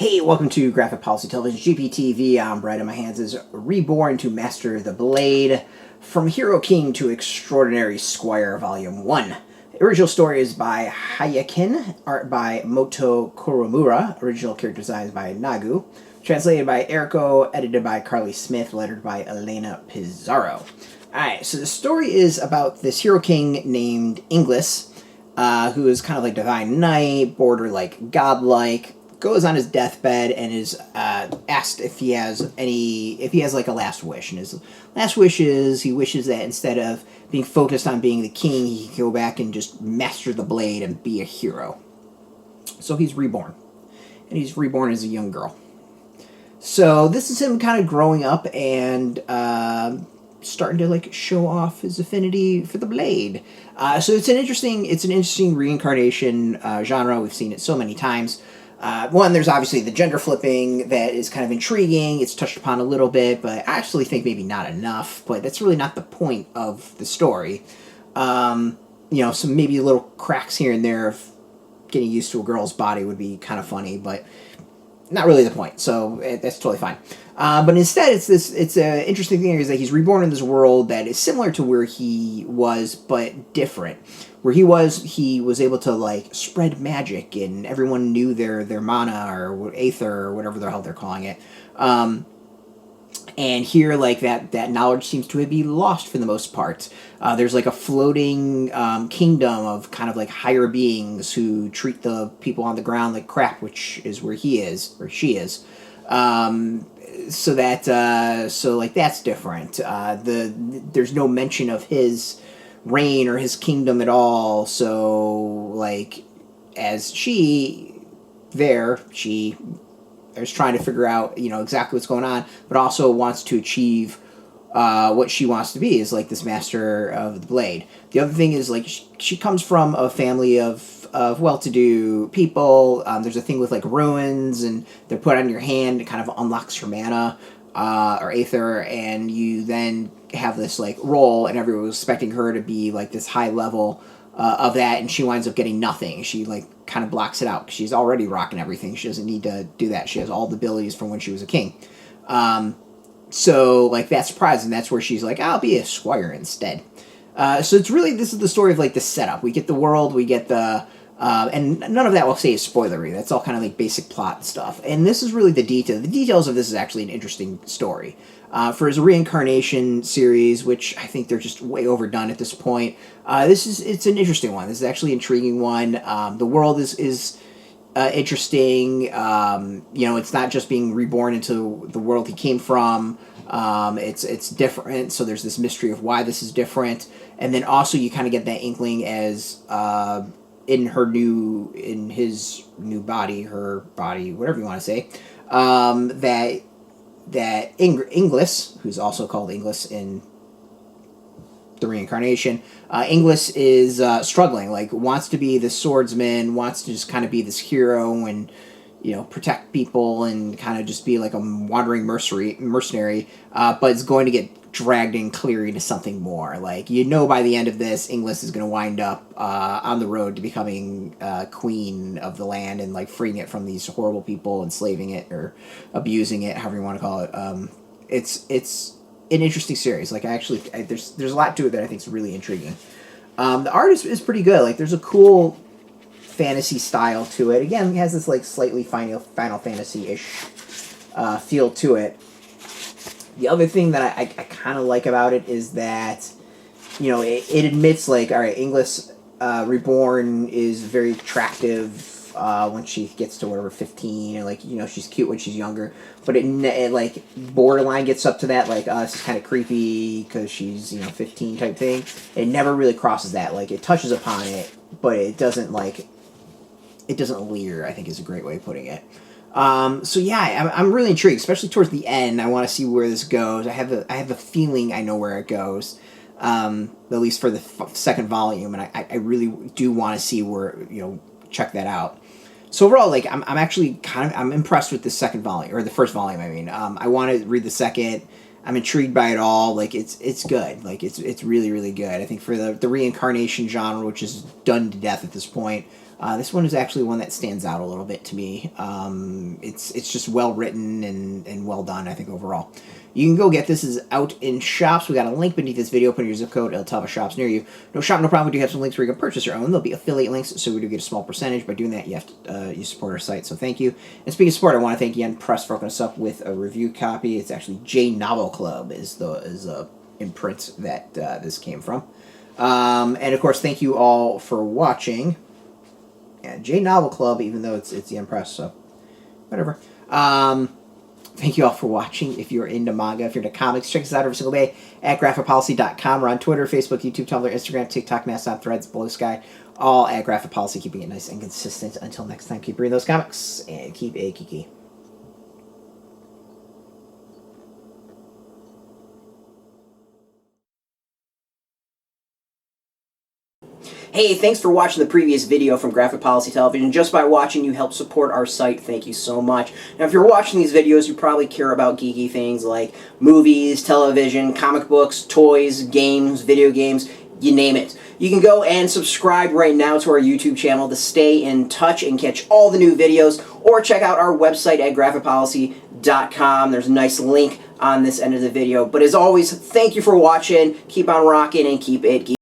Hey, welcome to Graphic Policy Television, GPTV. I'm Brett, and my hands is Reborn to Master the Blade. From Hero King to Extraordinary Squire, Volume 1. The original story is by Hayaken, art by Moto Kuromura, original character designs by Nagu, translated by Airco, edited by Carly Smith, lettered by Elena Pizarro. Alright, so the story is about this Hero King named Inglis, who is kind of like Divine Knight, border like godlike, goes on his deathbed and is asked if he has like a last wish. And his last wish is he wishes that instead of being focused on being the king, he can go back and just master the blade and be a hero. So he's reborn. And he's reborn as a young girl. So this is him kind of growing up and starting to like show off his affinity for the blade. So it's an interesting reincarnation genre. We've seen it so many times. One, there's obviously the gender flipping that is kind of intriguing. It's touched upon a little bit, but I actually think maybe not enough. But that's really not the point of the story. Some maybe little cracks here and there of getting used to a girl's body would be kind of funny, but not really the point. So that's totally fine. But instead, it's an interesting thing is that he's reborn in this world that is similar to where he was, but different. Where he was able to like spread magic, and everyone knew their mana or aether or whatever the hell they're calling it. And here, like that knowledge seems to be lost for the most part. There's like a floating kingdom of kind of like higher beings who treat the people on the ground like crap, which is where he is or she is. So that's different. There's no mention of his reign or his kingdom at all. So like as she is trying to figure out exactly what's going on, but also wants to achieve what she wants to be, is like this master of the blade. The other thing is like she comes from a family of well-to-do people. There's a thing with like ruins, and they're put on your hand. It kind of unlocks your mana or aether, and you then have this like role, and everyone was expecting her to be like this high level of that, and she winds up getting nothing. She like kind of blocks it out because she's already rocking everything. She doesn't need to do that. She has all the abilities from when she was a king. So like that's surprising. That's where she's like, I'll be a squire instead. So it's really, this is the story of like the setup. We get the world, we get the and none of that we'll say is spoilery. That's all kind of like basic plot stuff. And this is really the detail. The details of this is actually an interesting story. For his reincarnation series, which I think they're just way overdone at this point, it's an interesting one. This is actually an intriguing one. The world is interesting. It's not just being reborn into the world he came from. It's different. So there's this mystery of why this is different, and then also you kind of get that inkling as in his new body, her body, whatever you want to say, that Inglis, who's also called Inglis in the reincarnation, Inglis is struggling, like wants to be this swordsman, wants to just kind of be this hero and protect people and kind of just be like a wandering mercenary, but is going to get dragged in clearly to something more. Like, by the end of this, Inglis is going to wind up on the road to becoming queen of the land and like freeing it from these horrible people, enslaving it or abusing it, however you want to call it. It's an interesting series. Like there's a lot to it that I think is really intriguing. The art is pretty good. Like there's a cool fantasy style to it. Again, it has this like slightly Final Fantasy-ish feel to it. The other thing that I kind of like about it is that, it admits, like, all right, Inglis Reborn is very attractive when she gets to whatever 15, and like she's cute when she's younger, but it like borderline gets up to that like this is kind of creepy because she's 15 type thing. It never really crosses that. Like it touches upon it, but it doesn't leer, I think is a great way of putting it. So yeah, I'm really intrigued, especially towards the end. I want to see where this goes. I have a feeling I know where it goes, at least for the second volume, and I really do want to see where, check that out. So overall, like, I'm actually I'm impressed with the second volume, or the first volume, I mean. I want to read the second. I'm intrigued by it all. Like it's good. Like it's really really good. I think for the reincarnation genre, which is done to death at this point, this one is actually one that stands out a little bit to me. It's just well written and well done, I think, overall. You can go get this. Is out in shops. We got a link beneath this video. Put in your zip code. It'll tell the shops near you. No shop, no problem. We do have some links where you can purchase your own. There'll be affiliate links, so we do get a small percentage. By doing that, you have to you support our site, so thank you. And speaking of support, I want to thank Yen Press for hooking us up with a review copy. It's actually J Novel Club is the imprint that this came from. And of course, thank you all for watching. Yeah, J Novel Club, even though it's Yen Press, so whatever. Thank you all for watching. If you're into manga, if you're into comics, check us out every single day at graphicpolicy.com. We're on Twitter, Facebook, YouTube, Tumblr, Instagram, TikTok, Mastodon, Threads, Blue Sky, all at Graphic Policy, keeping it nice and consistent. Until next time, keep reading those comics and keep a kiki. Hey, thanks for watching the previous video from Graphic Policy Television. Just by watching, you help support our site. Thank you so much. Now, if you're watching these videos, you probably care about geeky things like movies, television, comic books, toys, games, video games, you name it. You can go and subscribe right now to our YouTube channel to stay in touch and catch all the new videos, or check out our website at graphicpolicy.com. There's a nice link on this end of the video. But as always, thank you for watching. Keep on rocking and keep it geeky.